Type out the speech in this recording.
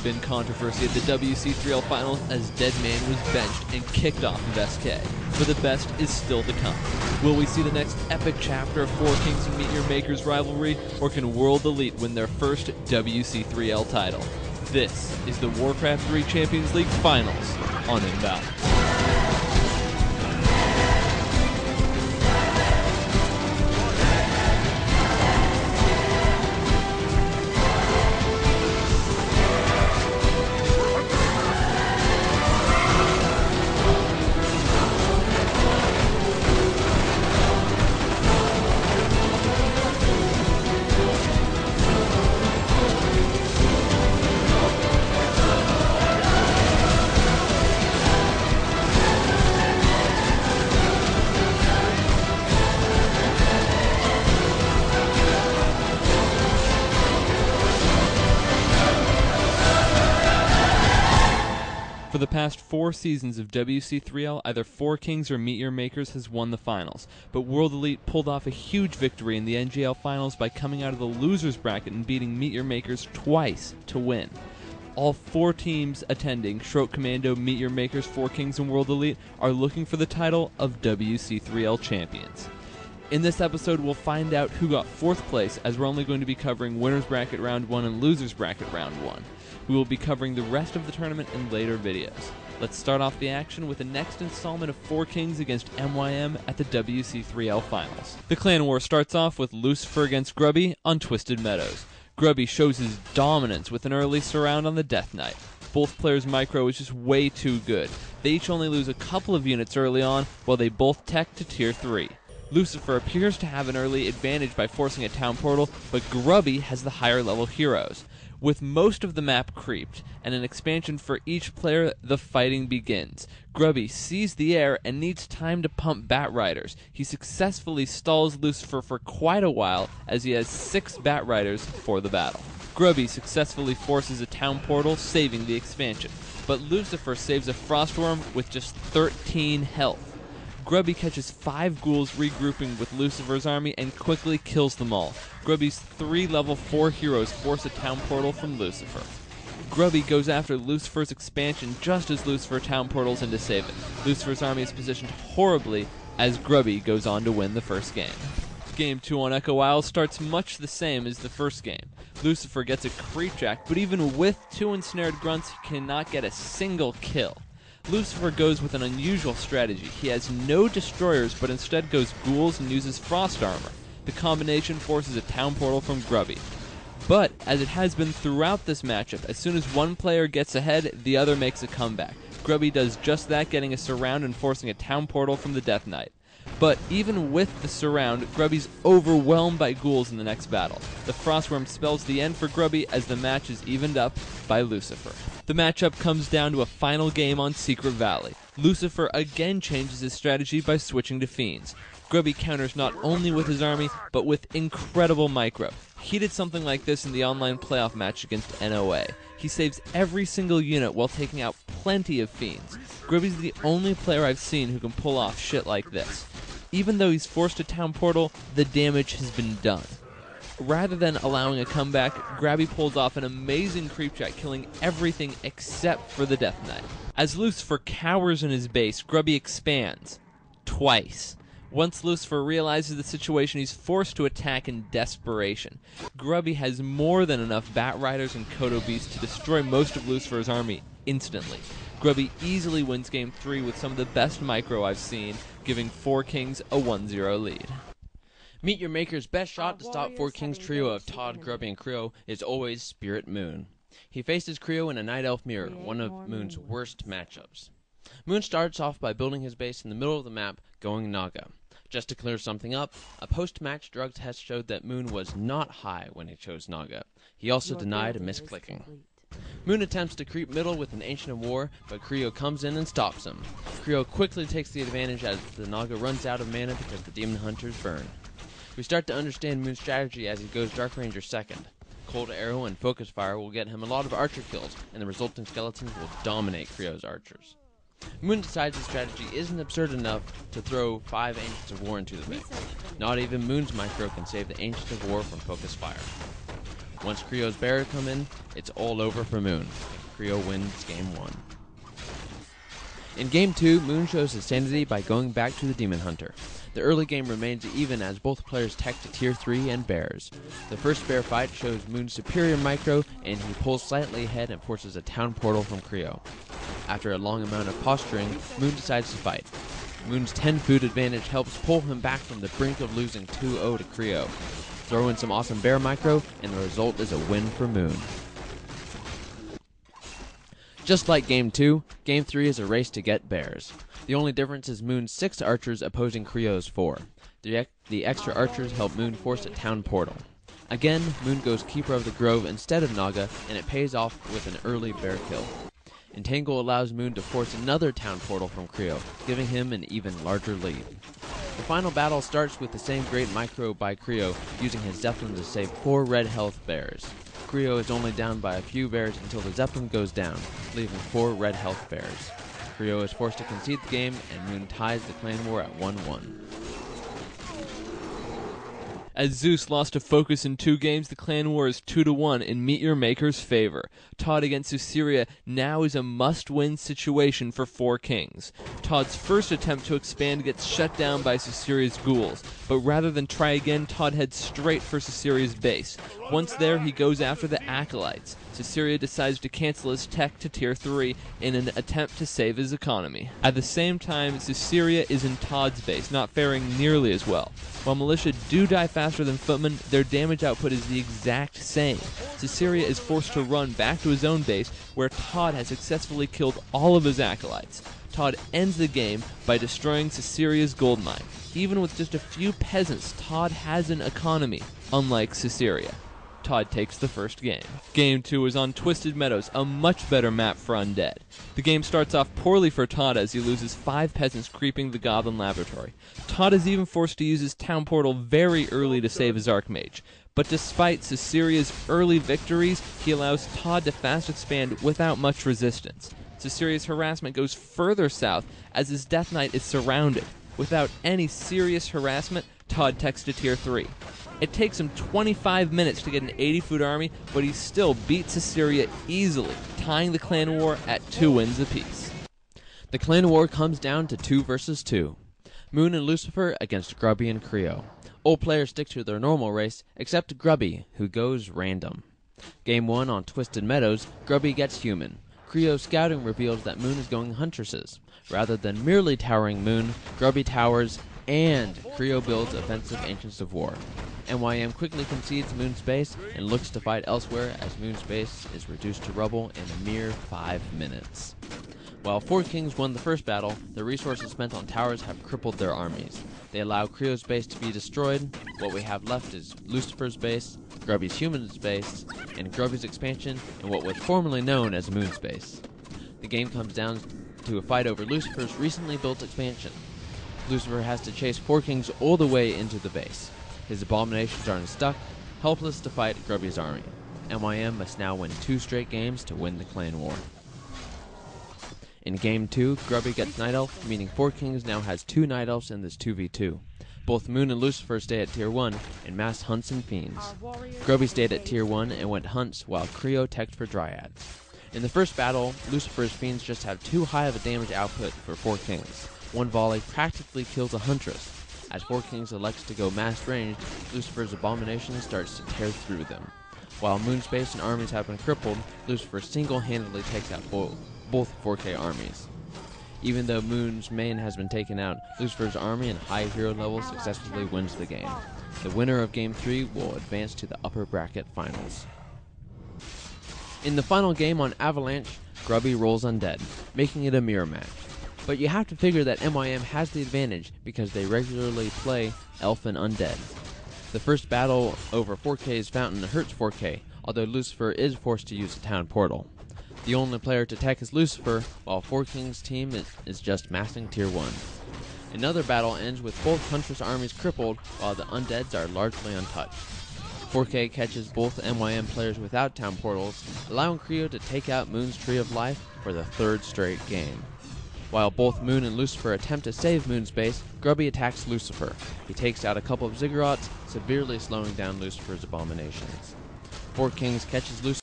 been controversy at the WC3L finals as Deadman was benched and kicked off of SK, but the best is still to come. Will we see the next epic chapter of Four Kings and Meet Your Makers rivalry, or can World Elite win their first WC3L title? This is the Warcraft 3 Champions League Finals on imbalanced. For the past 4 seasons of WC3L, either Four Kings or Meet Your Makers has won the finals, but World Elite pulled off a huge victory in the NGL finals by coming out of the losers bracket and beating Meet Your Makers twice to win. All 4 teams attending Schroet Commando, Meet Your Makers, Four Kings, and World Elite are looking for the title of WC3L champions. In this episode, we'll find out who got 4th place, as we're only going to be covering Winners Bracket Round 1 and Losers Bracket Round 1. We will be covering the rest of the tournament in later videos. Let's start off the action with the next installment of Four Kings against MYM at the WC3L Finals. The clan war starts off with Lucifer against Grubby on Twisted Meadows. Grubby shows his dominance with an early surround on the Death Knight. Both players' micro is just way too good. They each only lose a couple of units early on, while they both tech to Tier 3. Lucifer appears to have an early advantage by forcing a town portal, but Grubby has the higher level heroes. With most of the map creeped, and an expansion for each player, the fighting begins. Grubby sees the air and needs time to pump Bat Riders. He successfully stalls Lucifer for quite a while, as he has 6 Bat Riders for the battle. Grubby successfully forces a town portal, saving the expansion, but Lucifer saves a Frostworm with just 13 health. Grubby catches 5 ghouls regrouping with Lucifer's army and quickly kills them all. Grubby's 3 level 4 heroes force a town portal from Lucifer. Grubby goes after Lucifer's expansion just as Lucifer town portals in to save it. Lucifer's army is positioned horribly as Grubby goes on to win the first game. Game 2 on Echo Isle starts much the same as the first game. Lucifer gets a creep jack, but even with 2 ensnared grunts, he cannot get a single kill. Lucifer goes with an unusual strategy. He has no destroyers, but instead goes ghouls and uses frost armor. The combination forces a town portal from Grubby. But, as it has been throughout this matchup, as soon as one player gets ahead, the other makes a comeback. Grubby does just that, getting a surround and forcing a town portal from the Death Knight. But even with the surround, Grubby's overwhelmed by ghouls in the next battle. The Frostworm spells the end for Grubby as the match is evened up by Lucifer. The matchup comes down to a final game on Secret Valley. Lucifer again changes his strategy by switching to Fiends. Grubby counters not only with his army, but with incredible micro. He did something like this in the online playoff match against NOA. He saves every single unit while taking out plenty of Fiends. Grubby's the only player I've seen who can pull off shit like this. Even though he's forced a town portal, the damage has been done. Rather than allowing a comeback, Grubby pulls off an amazing creep jack, killing everything except for the Death Knight. As Lucifer cowers in his base, Grubby expands. Twice. Once Lucifer realizes the situation, he's forced to attack in desperation. Grubby has more than enough Bat Riders and Kodo Beasts to destroy most of Lucifer's army instantly. Grubby easily wins Game 3 with some of the best micro I've seen, giving Four Kings a 1-0 lead. Meet Your Maker's best shot to stop Four Kings' trio of Todd, Grubby, and Creo is always Spirit Moon. He faces Creo in a Night Elf mirror, one of Moon's worst matchups. Moon starts off by building his base in the middle of the map, going Naga. Just to clear something up, a post-match drug test showed that Moon was not high when he chose Naga. He also denied a misclicking. Moon attempts to creep middle with an Ancient of War, but Creo comes in and stops him. Creo quickly takes the advantage as the Naga runs out of mana because the Demon Hunters burn. We start to understand Moon's strategy as he goes Dark Ranger second. Cold Arrow and Focus Fire will get him a lot of archer kills, and the resulting skeletons will dominate Creo's archers. Moon decides his strategy isn't absurd enough to throw 5 Ancients of War into the mix. Not even Moon's micro can save the Ancient of War from Focus Fire. Once Creo's bear come in, it's all over for Moon. Creo wins Game 1. In Game 2, Moon shows his sanity by going back to the Demon Hunter. The early game remains even as both players tech to Tier 3 and bears. The first bear fight shows Moon's superior micro, and he pulls slightly ahead and forces a town portal from Creo. After a long amount of posturing, Moon decides to fight. Moon's 10 food advantage helps pull him back from the brink of losing 2-0 to Creo. Throw in some awesome bear micro, and the result is a win for Moon. Just like Game 2, Game 3 is a race to get bears. The only difference is Moon's 6 archers opposing Creo's 4. The extra archers help Moon force a town portal. Again, Moon goes Keeper of the Grove instead of Naga, and it pays off with an early bear kill. Entangle allows Moon to force another town portal from Creo, giving him an even larger lead. The final battle starts with the same great micro by Creo, using his Zeppelin to save 4 red health bears. Creo is only down by a few bears until the Zeppelin goes down, leaving 4 red health bears. Creo is forced to concede the game, and Moon ties the clan war at 1-1. As Zeus lost to Focus in 2 games, the clan war is 2-1 in Meet Your Maker's favor. Todd against Susiria now is a must-win situation for 4 kings. Todd's first attempt to expand gets shut down by Susiria's ghouls, but rather than try again, Todd heads straight for Susiria's base. Once there, he goes after the Acolytes. Susiria decides to cancel his tech to Tier 3 in an attempt to save his economy. At the same time, Susiria is in Todd's base, not faring nearly as well. While militia do die faster than footmen, their damage output is the exact same. Susiria is forced to run back to his own base, where Todd has successfully killed all of his acolytes. Todd ends the game by destroying Susiria's gold mine. Even with just a few peasants, Todd has an economy, unlike Susiria. Todd takes the first game. Game 2 is on Twisted Meadows, a much better map for undead. The game starts off poorly for Todd as he loses 5 peasants creeping the Goblin Laboratory. Todd is even forced to use his town portal very early to save his Archmage. But despite Susiria's early victories, he allows Todd to fast expand without much resistance. Susiria's harassment goes further south as his Death Knight is surrounded. Without any serious harassment, Todd techs to Tier 3. It takes him 25 minutes to get an 80-foot army, but he still beats Susiria easily, tying the clan war at 2 wins apiece. The clan war comes down to 2 versus 2. Moon and Lucifer against Grubby and Creo. All players stick to their normal race, except Grubby, who goes random. Game 1 on Twisted Meadows, Grubby gets human. Creo's scouting reveals that Moon is going huntresses. Rather than merely towering Moon, Grubby towers, and Creo builds offensive Ancients of War. NYM quickly concedes Moon's base and looks to fight elsewhere as Moon's base is reduced to rubble in a mere 5 minutes. While 4 kings won the first battle, the resources spent on towers have crippled their armies. They allow Creo's base to be destroyed. What we have left is Lucifer's base, Grubby's human's base, and Grubby's expansion in what was formerly known as Moon's base. The game comes down to a fight over Lucifer's recently built expansion. Lucifer has to chase 4 kings all the way into the base. His abominations are stuck, helpless to fight Grubby's army. NYM must now win 2 straight games to win the clan war. In Game 2, Grubby gets Night Elf, meaning 4 kings now has 2 Night Elves in this 2v2. Both Moon and Lucifer stay at Tier 1 and mass hunts and fiends. Grubby stayed at Tier 1 and went hunts, while Creo teched for dryads. In the first battle, Lucifer's fiends just have too high of a damage output for 4 kings. One volley practically kills a huntress. As 4 kings elects to go mass ranged, Lucifer's abomination starts to tear through them. While Moon's base and armies have been crippled, Lucifer single-handedly takes out both 4K armies. Even though Moon's main has been taken out, Lucifer's army and high hero level successfully wins the game. The winner of Game 3 will advance to the upper bracket finals. In the final game on Avalanche, Grubby rolls undead, making it a mirror match. But you have to figure that NYM has the advantage because they regularly play Elf and Undead. The first battle over 4K's Fountain hurts 4K, although Lucifer is forced to use the town portal. The only player to tech is Lucifer, while 4 King's team is just massing Tier 1. Another battle ends with both Huntress armies crippled, while the Undeads are largely untouched. 4K catches both NYM players without town portals, allowing Creo to take out Moon's Tree of Life for the 3rd straight game. While both Moon and Lucifer attempt to save Moon's base, Grubby attacks Lucifer. He takes out a couple of ziggurats, severely slowing down Lucifer's abominations. Four Kings catches loose